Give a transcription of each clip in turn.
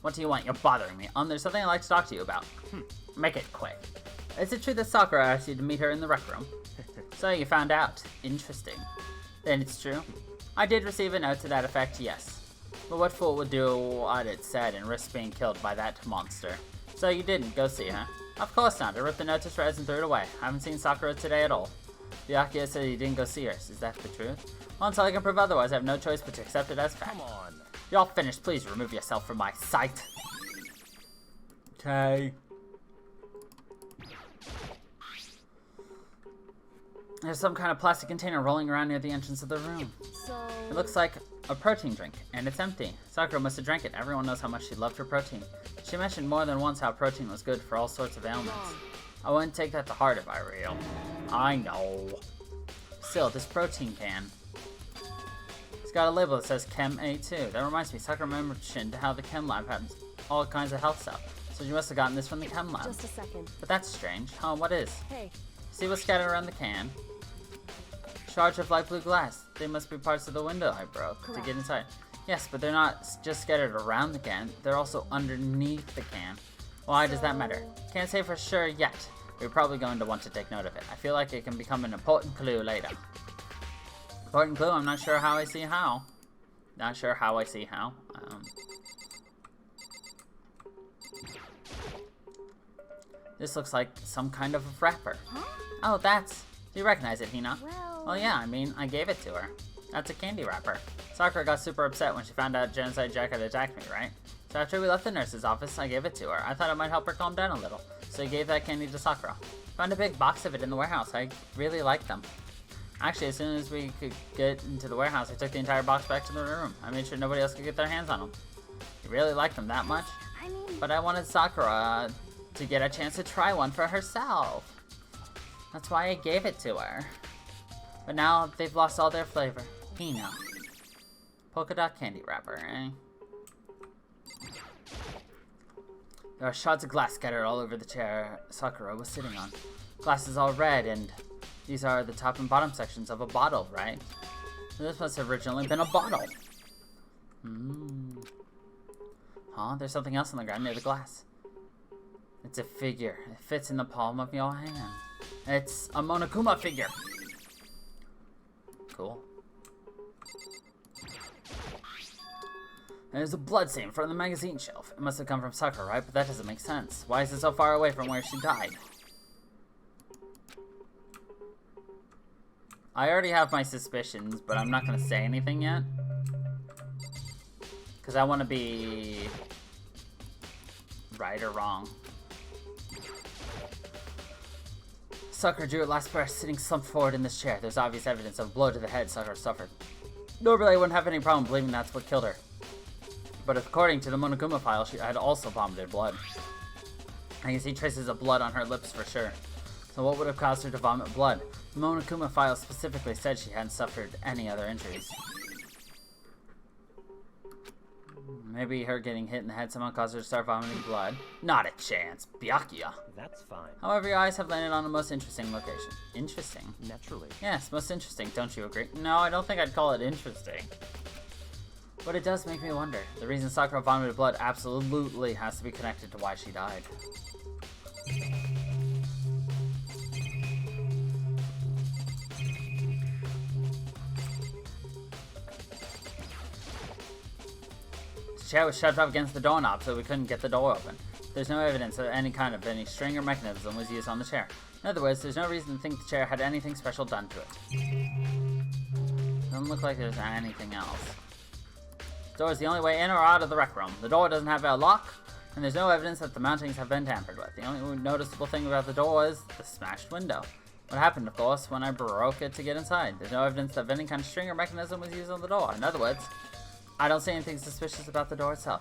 What do you want? You're bothering me. There's something I'd like to talk to you about. Make it quick. Is it true that Sakura asked you to meet her in the rec room? So you found out. Interesting. Then it's true. I did receive a note to that effect, yes. But what fool would do what it said and risk being killed by that monster? So you didn't go see her? Of course not. I ripped the note to shreds and threw it away. I haven't seen Sakura today at all. Byakuya said you didn't go see her. Is that the truth? Well, until I can prove otherwise, I have no choice but to accept it as fact. Come on. You're all finished. Please remove yourself from my sight. Okay. There's some kind of plastic container rolling around near the entrance of the room. So... It looks like a protein drink, and it's empty. Sakura must have drank it. Everyone knows how much she loved her protein. She mentioned more than once how protein was good for all sorts of ailments. I wouldn't take that to heart if I were you. I know. Still, this protein can. It's got a label that says Chem A2. That reminds me, Sakura mentioned how the Chem Lab had all kinds of health stuff. So you must have gotten this from the Chem Lab. Just a second. But that's strange. Huh, what is? Hey. See what's scattered around the can? Shards of light blue glass. They must be parts of the window I broke to get inside. Yes, but they're not just scattered around the can. They're also underneath the can. Why does that matter? Can't say for sure yet. You're probably going to want to take note of it. I feel like it can become an important clue later. Important clue? I'm not sure how I see how. Not sure how I see how. This looks like some kind of wrapper. Huh? Oh, that's... Do you recognize it, Hina? Well, yeah, I mean, I gave it to her. That's a candy wrapper. Sakura got super upset when she found out Genocide Jack had attacked me, right? So after we left the nurse's office, I gave it to her. I thought it might help her calm down a little. So I gave that candy to Sakura. Found a big box of it in the warehouse. I really like them. Actually, as soon as we could get into the warehouse, I took the entire box back to the room. I made sure nobody else could get their hands on them. You really like them that much? I mean... But I wanted Sakura to get a chance to try one for herself. That's why I gave it to her. But now they've lost all their flavor. Hina. Polka dot candy wrapper, eh? There are shards of glass scattered all over the chair Sakura was sitting on. Glass is all red, and these are the top and bottom sections of a bottle, right? So this must have originally been a bottle. Huh? There's something else on the ground near the glass. It's a figure. It fits in the palm of your hand. It's a Monokuma figure. Cool. There's a blood stain from the magazine shelf. It must have come from Sakura, right? But that doesn't make sense. Why is it so far away from where she died? I already have my suspicions, but I'm not going to say anything yet. Because I want to be right or wrong. Sakura drew her last breath, sitting slumped forward in this chair. There's obvious evidence of a blow to the head Sakura suffered. Normally I wouldn't have any problem believing that's what killed her. But according to the Monokuma file, she had also vomited blood. I can see traces of blood on her lips for sure. So what would have caused her to vomit blood? The Monokuma file specifically said she hadn't suffered any other injuries. Maybe her getting hit in the head somehow caused her to start vomiting blood. Not a chance. Byakuya. That's fine. However, your eyes have landed on a most interesting location. Interesting? Naturally. Yes, most interesting. Don't you agree? No, I don't think I'd call it interesting. But it does make me wonder. The reason Sakura vomited blood absolutely has to be connected to why she died. The chair was shoved up against the doorknob so we couldn't get the door open. There's no evidence that any string or mechanism was used on the chair. In other words, there's no reason to think the chair had anything special done to it. Doesn't look like there's anything else. The door is the only way in or out of the rec room. The door doesn't have a lock, and there's no evidence that the mountings have been tampered with. The only noticeable thing about the door is the smashed window. What happened, of course, when I broke it to get inside. There's no evidence that any kind of string or mechanism was used on the door. In other words, I don't see anything suspicious about the door itself.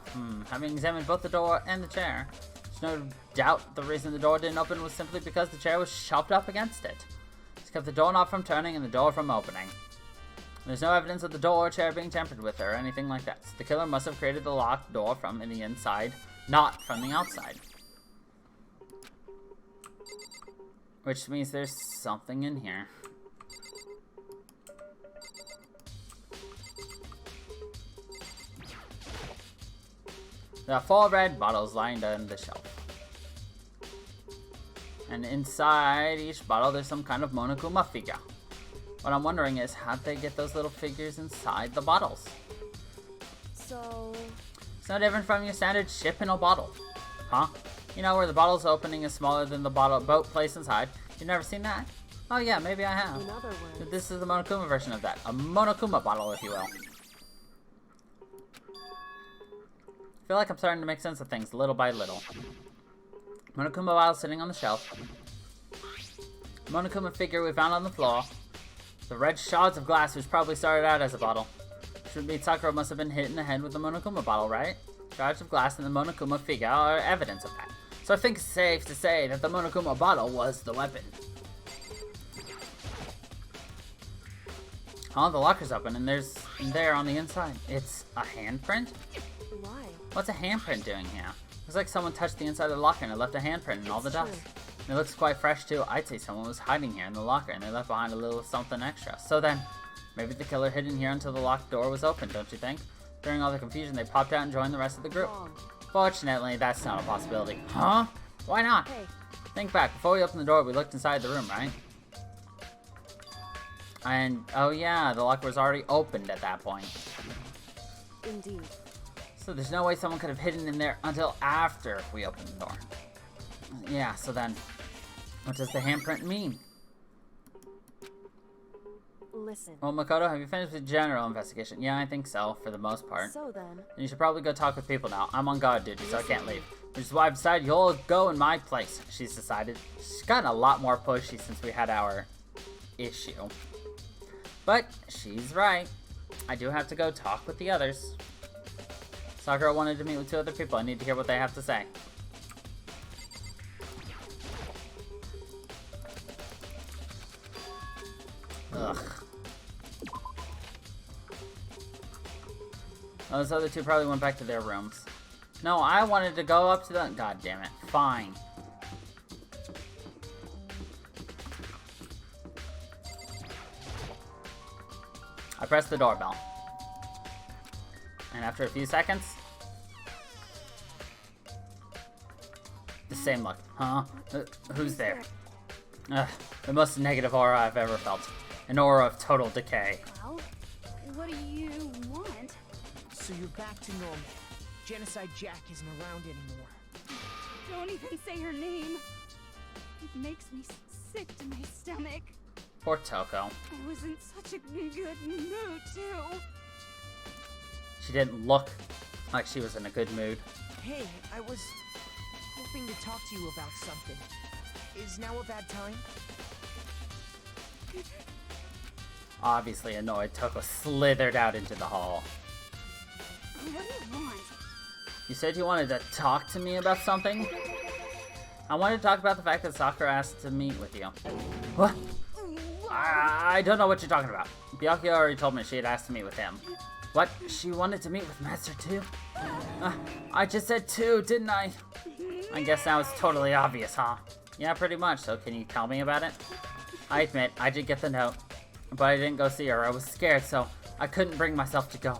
Having examined both the door and the chair, there's no doubt the reason the door didn't open was simply because the chair was shoved up against it. It's kept the doorknob from turning and the door from opening. There's no evidence of the door or chair being tampered with or anything like that. So the killer must have created the locked door from the inside, not from the outside. Which means there's something in here. There are 4 red bottles lying on the shelf. And inside each bottle there's some kind of Monokuma figure. What I'm wondering is, how'd they get those little figures inside the bottles? So... It's no different from your standard ship in a bottle. Huh? You know, where the bottle's opening is smaller than the boat placed inside. You've never seen that? Oh yeah, maybe I have. In other words... This is the Monokuma version of that. A Monokuma bottle, if you will. I feel like I'm starting to make sense of things little by little. Monokuma bottle sitting on the shelf. Monokuma figure we found on the floor. The red shards of glass which probably started out as a bottle. Should mean Sakura must have been hit in the head with the Monokuma bottle, right? Shards of glass and the Monokuma figure are evidence of that. So I think it's safe to say that the Monokuma bottle was the weapon. Oh, the locker's open and there's there on the inside. It's a handprint? Why? What's a handprint doing here? Looks like someone touched the inside of the locker and it left a handprint in all the dust. And it looks quite fresh too. I'd say someone was hiding here in the locker and they left behind a little something extra. So then, maybe the killer hid in here until the locked door was open, don't you think? During all the confusion, they popped out and joined the rest of the group. Wrong. Fortunately, that's not a possibility. Huh? Why not? Hey, Think back. Before we opened the door, we looked inside the room, right? And, oh yeah, the locker was already opened at that point. indeed. So there's no way someone could have hidden in there until after we opened the door. Yeah, so then, what does the handprint mean? Listen. Well, Makoto, have you finished with general investigation? Yeah, I think so, for the most part. So then... And you should probably go talk with people now. I'm on guard duty, so I can't leave. Which is why I've decided you'll go in my place, she's decided. She's gotten a lot more pushy since we had our issue. But she's right. I do have to go talk with the others. Sakura wanted to meet with 2 other people. I need to hear what they have to say. Ugh. Those other 2 probably went back to their rooms. No, I wanted to go up to them. God damn it. Fine. I pressed the doorbell. And after a few seconds, the same look. Huh? Who's there? Ugh, the most negative aura I've ever felt. An aura of total decay. Well, what do you want? So you're back to normal. Genocide Jack isn't around anymore. Don't even say her name. It makes me sick to my stomach. Poor Toko. I was in such a good mood, too. She didn't look like she was in a good mood. Hey, I was hoping to talk to you about something. Is now a bad time? Obviously annoyed, Toko slithered out into the hall. What do you want? You said you wanted to talk to me about something? I wanted to talk about the fact that Sakura asked to meet with you. What? I don't know what you're talking about. Byakuya already told me she had asked to meet with him. What? She wanted to meet with Master too? I just said 2, didn't I? I guess now it's totally obvious, huh? Yeah, pretty much. So can you tell me about it? I admit, I did get the note, but I didn't go see her. I was scared, so I couldn't bring myself to go.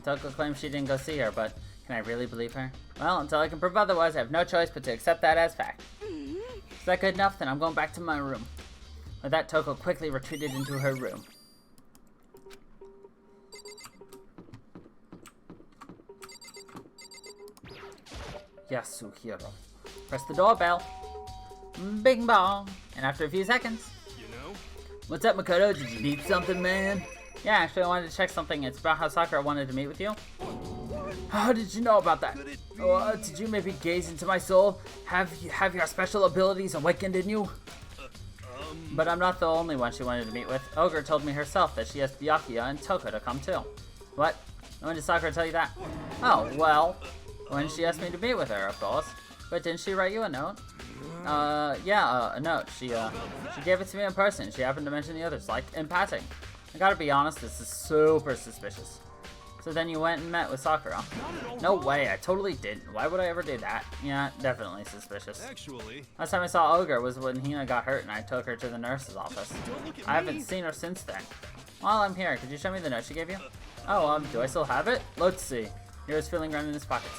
Toko claims she didn't go see her, but can I really believe her? Well, until I can prove otherwise, I have no choice but to accept that as fact. Is that good enough? Then I'm going back to my room. With that, Toko quickly retreated into her room. Yasuhiro. Press the doorbell. Bing bong. And after a few seconds. You know? What's up, Makoto? Did you need something, man? Yeah, actually, I wanted to check something. It's about how Sakura wanted to meet with you. How did you know about that? Did you maybe gaze into my soul? Have your special abilities awakened in you? But I'm not the only one she wanted to meet with. Ogre told me herself that she asked Byakuya and Toko to come too. What? When did Sakura tell you that? Oh, well, when she asked me to meet with her, of course. But didn't she write you a note? Yeah, a note. She gave it to me in person. She happened to mention the others, like, in passing. I gotta be honest, this is super suspicious. So then you went and met with Sakura. No way, I totally didn't. Why would I ever do that? Yeah, definitely suspicious. Actually, Last time I saw Ogre was when Hina got hurt and I took her to the nurse's office. I haven't seen her since then. While I'm here, could you show me the note she gave you? Oh, do I still have it? Let's see. Hero's feeling around in his pockets.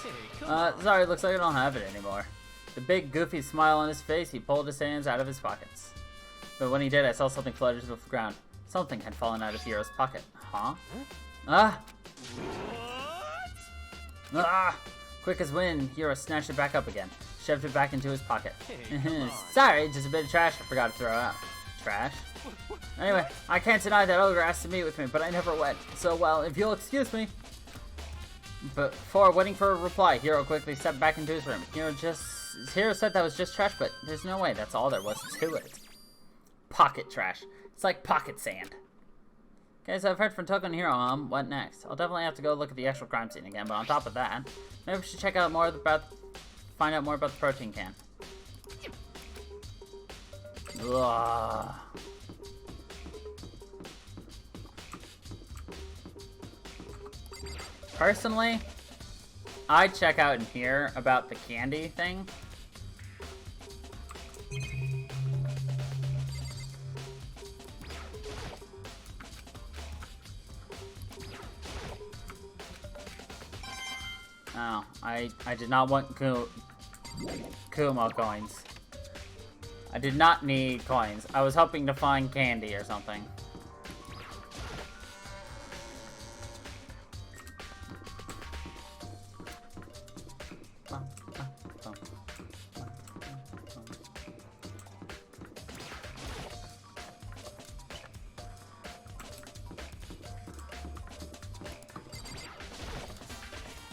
Sorry, looks like I don't have it anymore. The big goofy smile on his face, he pulled his hands out of his pockets. But when he did, I saw something flutter to the ground. Something had fallen out of Hero's pocket. Huh? Ah! Ah! Quick as wind, Hero snatched it back up again, shoved it back into his pocket. Sorry, just a bit of trash I forgot to throw out. Trash? Anyway, I can't deny that Ogre asked to meet with me, but I never went. So, well, if you'll excuse me. But before waiting for a reply, Hero quickly stepped back into his room. Hero said that was just trash, but there's no way that's all there was to it. Pocket trash. It's like pocket sand. Okay, so I've heard from Toko and Hero. What next? I'll definitely have to go look at the actual crime scene again, but on top of that, maybe we should check out more about, find out more about the protein can. Ugh. Personally, I'd check out in here about the candy thing. Oh, I did not want Kumo coins. I did not need coins. I was hoping to find candy or something.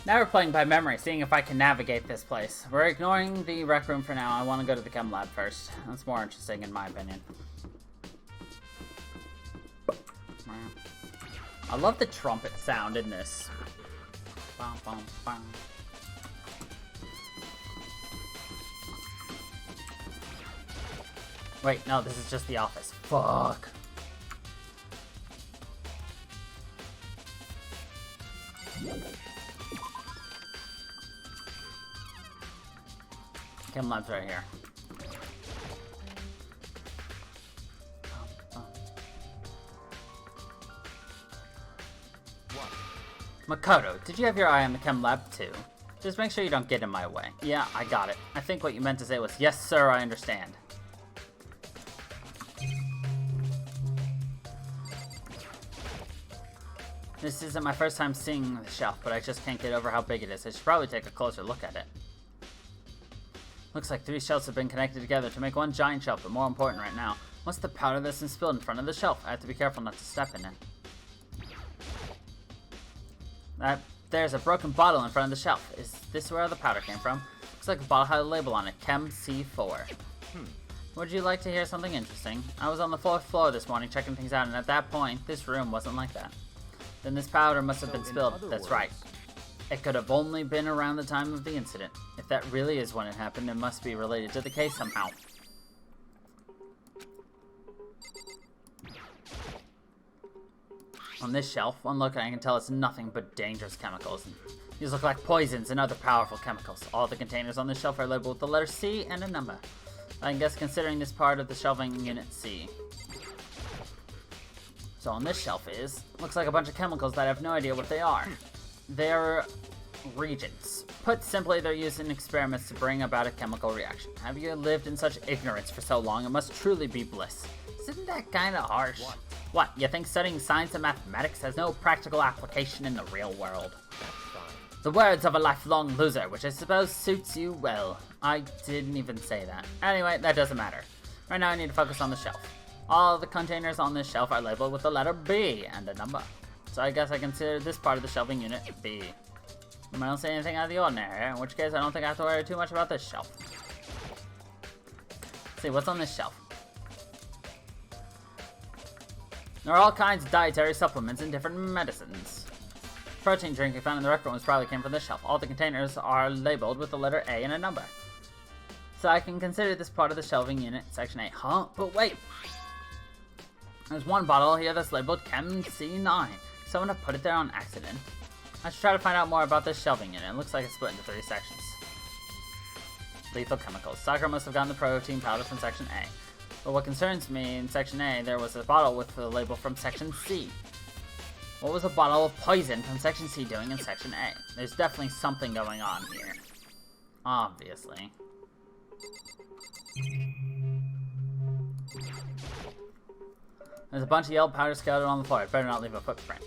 Now we're playing by memory, seeing if I can navigate this place. We're ignoring the rec room for now. I want to go to the chem lab first. That's more interesting in my opinion. I love the trumpet sound in this. Bum, bum, bum. Wait, no, this is just the office. Fuck. Chem lab's right here. Makoto, did you have your eye on the chem lab too? Just make sure you don't get in my way. Yeah, I got it. I think what you meant to say was, yes sir, I understand. This isn't my first time seeing the shelf, but I just can't get over how big it is. I should probably take a closer look at it. Looks like 3 shelves have been connected together to make one giant shelf, but more important right now, what's the powder that's been spilled in front of the shelf? I have to be careful not to step in it. There's a broken bottle in front of the shelf. Is this where the powder came from? Looks like the bottle had a label on it, Chem C4. Would you like to hear something interesting? I was on the 4th floor this morning checking things out, and at that point, this room wasn't like that. Then this powder must have been spilled. That's right. It could have only been around the time of the incident. If that really is when it happened, it must be related to the case somehow. On this shelf, one look I can tell it's nothing but dangerous chemicals. These look like poisons and other powerful chemicals. All the containers on this shelf are labeled with the letter C and a number. I guess considering this part of the shelving unit C. So on this shelf looks like a bunch of chemicals that I have no idea what they are. They're reagents. Put simply, they're used in experiments to bring about a chemical reaction. Have you lived in such ignorance for so long? It must truly be bliss. Isn't that kinda harsh? What, you think studying science and mathematics has no practical application in the real world? The words of a lifelong loser, which I suppose suits you well. I didn't even say that. Anyway, that doesn't matter. Right now I need to focus on the shelf. All the containers on this shelf are labeled with the letter B and a number. So I guess I consider this part of the shelving unit B. I don't see anything out of the ordinary, in which case I don't think I have to worry too much about this shelf. Let's see, what's on this shelf? There are all kinds of dietary supplements and different medicines. Protein drink we found in the rec room probably came from this shelf. All the containers are labeled with the letter A and a number. So I can consider this part of the shelving unit, section A. Huh? But wait! There's one bottle here that's labeled Chem C9. Someone have put it there on accident. I should try to find out more about this shelving unit. It looks like it's split into 3 sections. Lethal chemicals. Sakura must have gotten the protein powder from section A. But what concerns me, in section A, there was a bottle with a label from section C. What was a bottle of poison from Section C doing in Section A? There's definitely something going on here. Obviously. There's a bunch of yellow powder scattered on the floor. I'd better not leave a footprint.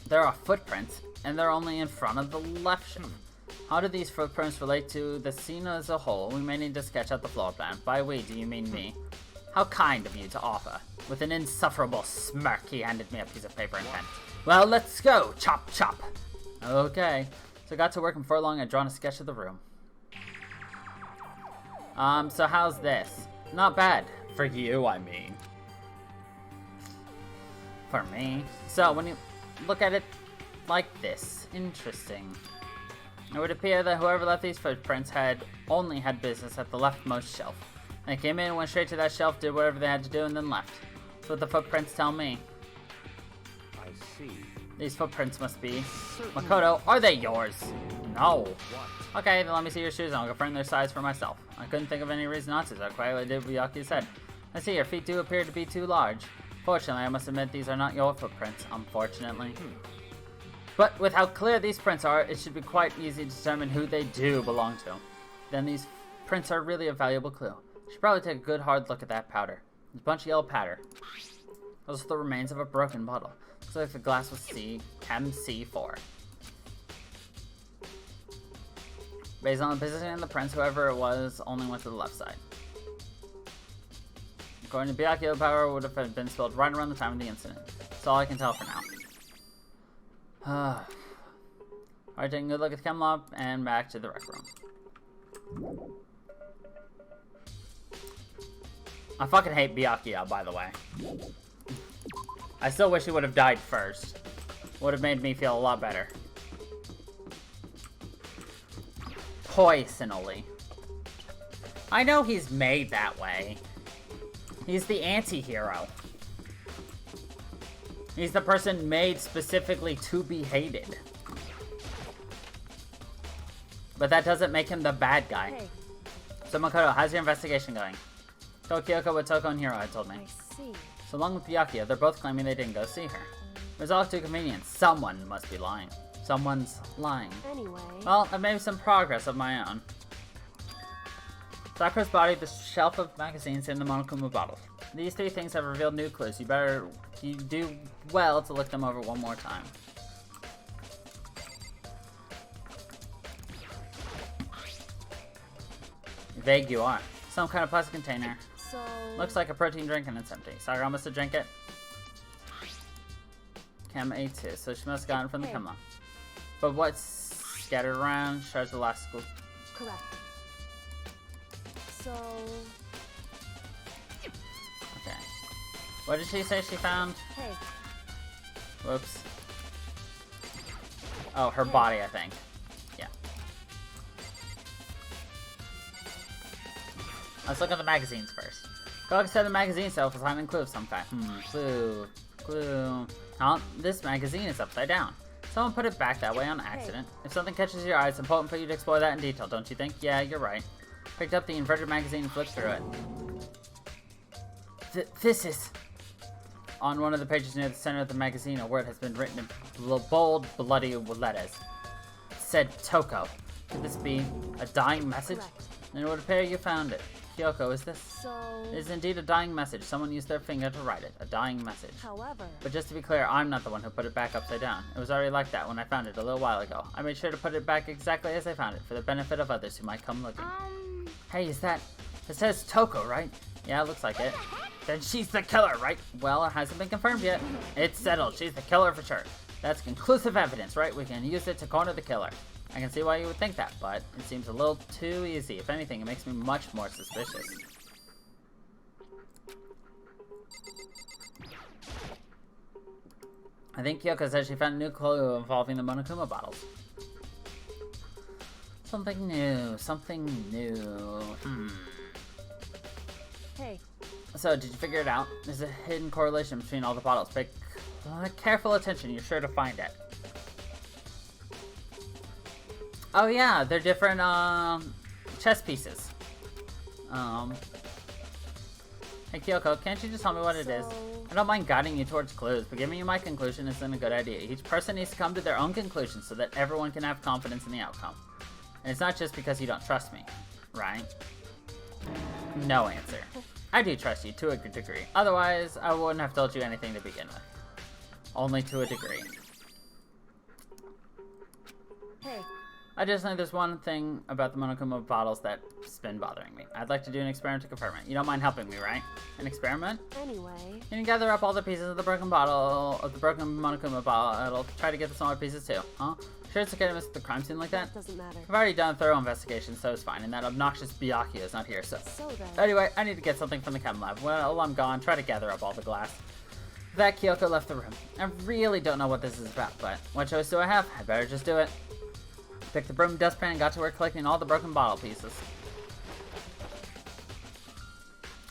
There are footprints, and they're only in front of the left shelf. How do these footprints relate to the scene as a whole? We may need to sketch out the floor plan. By we, do you mean me? How kind of you to offer. With an insufferable smirk, he handed me a piece of paper and pen. Well, let's go! Chop, chop! Okay. So I got to work in furlong and drawn a sketch of the room. So how's this? Not bad. For you, I mean. For me. So, when you look at it like this, interesting. It would appear that whoever left these footprints only had business at the leftmost shelf. They came in, went straight to that shelf, did whatever they had to do, and then left. That's what the footprints tell me. I see. These footprints must be... Makoto, are they yours? No. Okay, then let me see your shoes and I'll confirm their size for myself. I couldn't think of any reason not to, so I quietly did what Byakuya said. I see your feet do appear to be too large. Fortunately, I must admit these are not your footprints, unfortunately. But with how clear these prints are, it should be quite easy to determine who they do belong to. Then these prints are really a valuable clue. You should probably take a good hard look at that powder. There's a bunch of yellow powder. Those are the remains of a broken bottle. Looks like the glass was Chem C4. Based on the position of the prints, whoever it was only went to the left side. According to Byakuya, the powder would have been spilled right around the time of the incident. That's all I can tell for now. Alright, taking a good look at the chem lab and back to the rec room. I fucking hate Byakuya, by the way. I still wish he would have died first. Would have made me feel a lot better. Poisonally. I know he's made that way. He's the anti-hero. He's the person made specifically to be hated. But that doesn't make him the bad guy. Hey, So Makoto, how's your investigation going? Told Kyoko what Toko and Hiro had told me. I see. So along with Byakuya, they're both claiming they didn't go see her. It was all too convenient. Someone must be lying. Someone's lying. Anyway. Well, I've made some progress of my own. Sakura's body, the shelf of magazines, and the Monokuma bottle. These three things have revealed new clues. You do well to look them over one more time. Vague you are. Some kind of plastic container. So. Looks like a protein drink and it's empty. Sakura must have drank it. Chem A2, so she must have gotten it from the chem lab. But what's scattered around? Shards of elastical. Correct. So. Okay. What did she say she found? Hey. Whoops. Oh, her body, I think. Yeah. Let's look at the magazines first. Koga said the magazine itself was hiding a clue of some kind. Clue. Oh, this magazine is upside down. Someone put it back that way on accident. If something catches your eye, it's important for you to explore that in detail, don't you think? Yeah, you're right. Picked up the inverted magazine and flipped through it. This is... On one of the pages near the center of the magazine, a word has been written in bold, bloody letters. It said Toko. Could this be a dying message? Correct. Then it would appear you found it. Kyoko, is this? So. It is indeed a dying message. Someone used their finger to write it. A dying message. However. But just to be clear, I'm not the one who put it back upside down. It was already like that when I found it a little while ago. I made sure to put it back exactly as I found it, for the benefit of others who might come looking. Hey, is that... It says Toko, right? Yeah, it looks like it. Then she's the killer, right? Well, it hasn't been confirmed yet. It's settled. She's the killer for sure. That's conclusive evidence, right? We can use it to corner the killer. I can see why you would think that, but it seems a little too easy. If anything, it makes me much more suspicious. I think Kyoko said she found a new clue involving the Monokuma bottles. Something new. Hey. So, did you figure it out? There's a hidden correlation between all the bottles. Pay careful attention, you're sure to find it. Oh yeah, they're different chess pieces. Hey Kyoko, can't you just tell me what it is? So- I don't mind guiding you towards clues, but giving you my conclusion isn't a good idea. Each person needs to come to their own conclusion so that everyone can have confidence in the outcome. And it's not just because you don't trust me, right? No answer. I do trust you to a good degree. Otherwise, I wouldn't have told you anything to begin with. Only to a degree. Hey, I just know there's one thing about the Monokuma bottles that's been bothering me. I'd like to do an experiment to confirm it. You don't mind helping me, right? An experiment? anyway. You can gather up all the pieces of the broken Monokuma bottle. Try to get the smaller pieces too, huh? Sure it's okay to miss the crime scene like that? Doesn't matter. I've already done a thorough investigation, so it's fine. And that obnoxious Byakuya is not here, so... So then. Anyway, I need to get something from the chem lab. While I'm gone, try to gather up all the glass. With that, Kyoko left the room. I really don't know what this is about, but what choice do I have? I better just do it. Picked the broom dustpan and got to work collecting all the broken bottle pieces.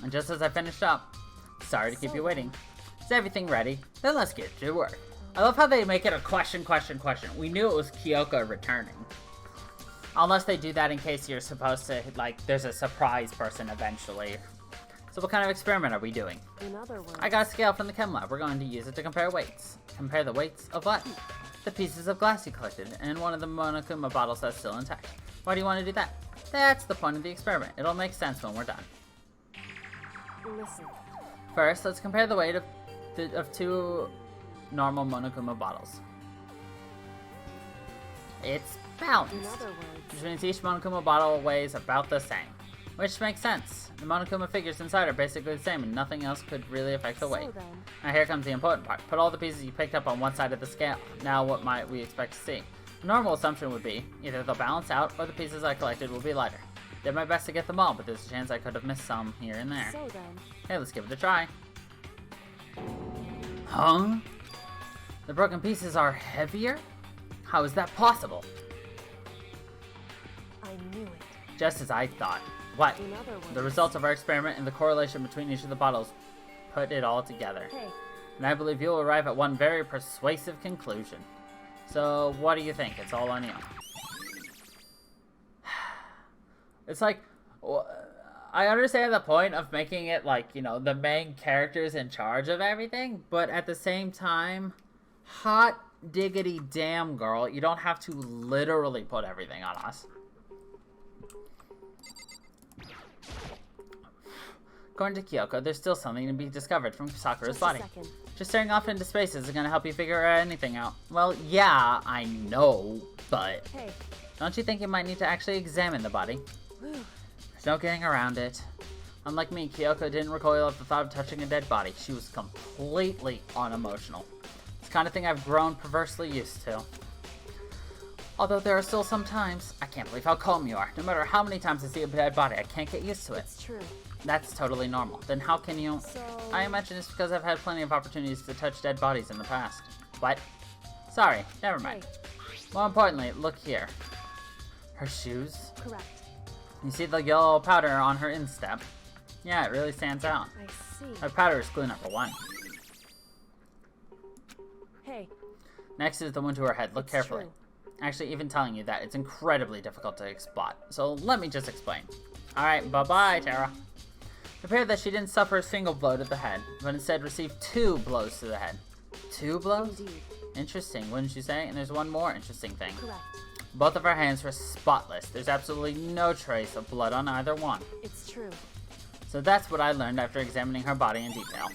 And just as I finished up, sorry to keep you waiting. Is everything ready? Then let's get to work. I love how they make it a question. We knew it was Kyoko returning. Unless they do that in case you're supposed to, like, there's a surprise person eventually. So what kind of experiment are we doing? In other words. I got a scale from the chem lab. We're going to use it to compare weights. Compare the weights of what? The pieces of glass you collected, and one of the Monokuma bottles that's still intact. Why do you want to do that? That's the point of the experiment. It'll make sense when we're done. Listen. First, let's compare the weight of two normal Monokuma bottles. It's In balanced, other words. which means each Monokuma bottle weighs about the same. Which makes sense. The Monokuma figures inside are basically the same, and nothing else could really affect the weight. So then. Now here comes the important part. Put all the pieces you picked up on one side of the scale. Now what might we expect to see? A normal assumption would be, either they'll balance out, or the pieces I collected will be lighter. Did my best to get them all, but there's a chance I could have missed some here and there. So then. Hey, let's give it a try. Huh? The broken pieces are heavier? How is that possible? I knew it. Just as I thought. What? In other words. The results of our experiment and the correlation between each of the bottles put it all together. Hey, And I believe you'll arrive at one very persuasive conclusion. So, what do you think? It's all on you. It's like, I understand the point of making it like, you know, the main character's in charge of everything, but at the same time, hot diggity damn girl, you don't have to literally put everything on us. According to Kyoko, there's still something to be discovered from Sakura's just body. a second. Just staring off into space isn't gonna help you figure anything out. Well, yeah, I know, but Hey. don't you think you might need to actually examine the body? Whew. There's no getting around it. Unlike me, Kyoko didn't recoil at the thought of touching a dead body. She was completely unemotional. It's the kind of thing I've grown perversely used to. Although there are still some times, I can't believe how calm you are. No matter how many times I see a dead body, I can't get used to it. It's true. That's totally normal. Then how can you... So. I imagine it's because I've had plenty of opportunities to touch dead bodies in the past. What? Sorry, never mind. Hey. More importantly, look here. Her shoes. Correct. You see the yellow powder on her instep? Yeah, it really stands out. I see. Her powder is clue number 1. Hey. Next is the wound to her head. Look It's carefully. true. Actually, even telling you that, it's incredibly difficult to spot. So let me just explain. Alright, bye-bye, Tara. It appeared that she didn't suffer a single blow to the head, but instead received 2 blows to the head. 2 blows? Indeed. Interesting, wouldn't you say? And there's one more interesting thing. Correct. Both of her hands were spotless. There's absolutely no trace of blood on either one. It's true. So that's what I learned after examining her body in detail.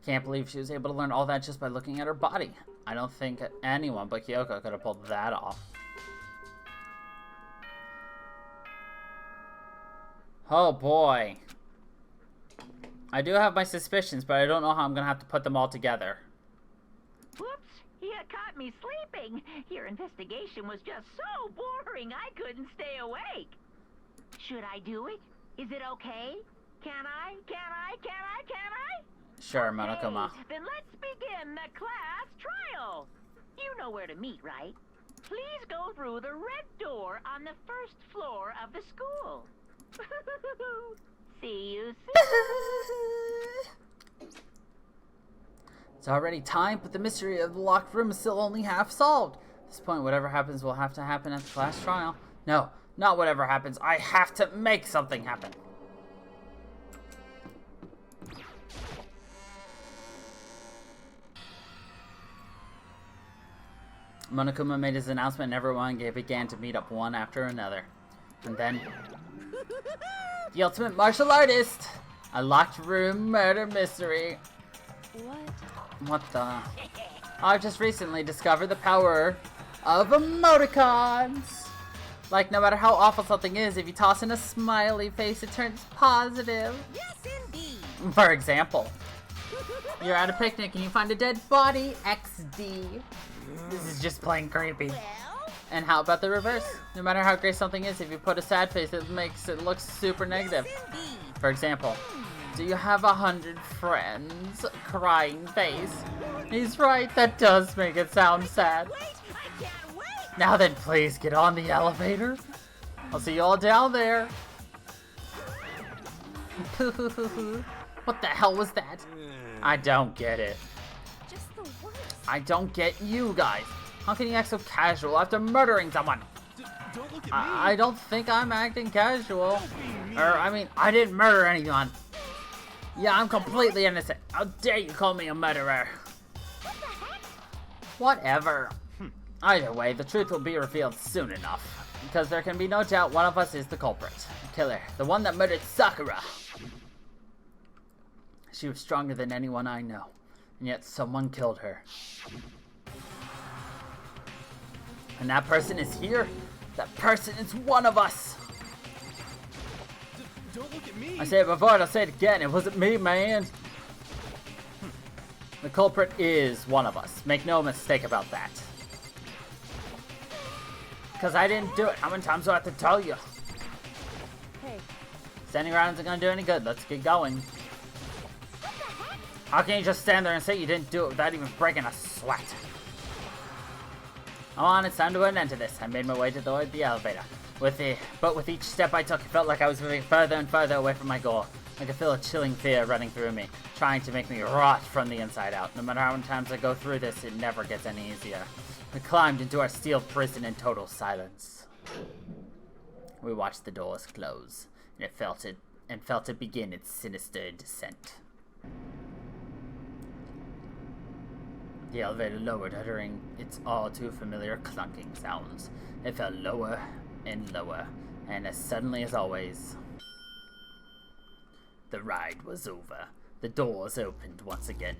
Can't believe she was able to learn all that just by looking at her body. I don't think anyone but Kyoko could have pulled that off. Oh boy. I do have my suspicions, but I don't know how I'm gonna have to put them all together. Whoops! You caught me sleeping. Your investigation was just so boring I couldn't stay awake. Should I do it? Is it okay? Can I? Sure, Monokuma. Hey, then let's begin the class trial. You know where to meet, right? Please go through the red door on the first floor of the school. See you soon. It's already time, but the mystery of the locked room is still only half solved. At this point, whatever happens will have to happen at the class trial. No, not whatever happens. I have to make something happen. Monokuma made his announcement and everyone began to meet up one after another. And then... the ultimate martial artist! A locked room murder mystery. What? What the? I've just recently discovered the power of emoticons! Like, no matter how awful something is, if you toss in a smiley face, it turns positive. Yes, indeed. For example, you're at a picnic and you find a dead body, XD. This is just plain creepy. Well, And how about the reverse? No matter how great something is, if you put a sad face, it makes it look super negative. yes, indeed. For example, do you have 100 friends? Crying face. He's right, that does make it sound sad. Wait, I can't wait. Now then, please get on the elevator. I'll see you all down there. What the hell was that? I don't get it. Just the worst. I don't get you guys. How can you act so casual after murdering someone? Don't look at me. I don't think I'm acting casual. Don't be mean. I mean, I didn't murder anyone. Yeah, I'm completely innocent. How dare you call me a murderer? What the heck? Whatever. Either way, the truth will be revealed soon enough. Because there can be no doubt one of us is the culprit. The killer. The one that murdered Sakura. She was stronger than anyone I know. And yet someone killed her. And that person is here. That person is one of us. Don't look at me. I said it before and I'll say it again. It wasn't me, man. The culprit is one of us. Make no mistake about that. Because I didn't do it. How many times do I have to tell you? Hey, Standing around isn't going to do any good. Let's get going. How can you just stand there and say you didn't do it without even breaking a sweat? Come on, it's time to put an end to this. I made my way toward the elevator. But with each step I took, it felt like I was moving further and further away from my goal. I could feel a chilling fear running through me, trying to make me rot from the inside out. No matter how many times I go through this, it never gets any easier. We climbed into our steel prison in total silence. We watched the doors close, and felt it begin its sinister descent. The elevator lowered, uttering its all too familiar clunking sounds. It fell lower and lower, and as suddenly as always, the ride was over. The doors opened once again.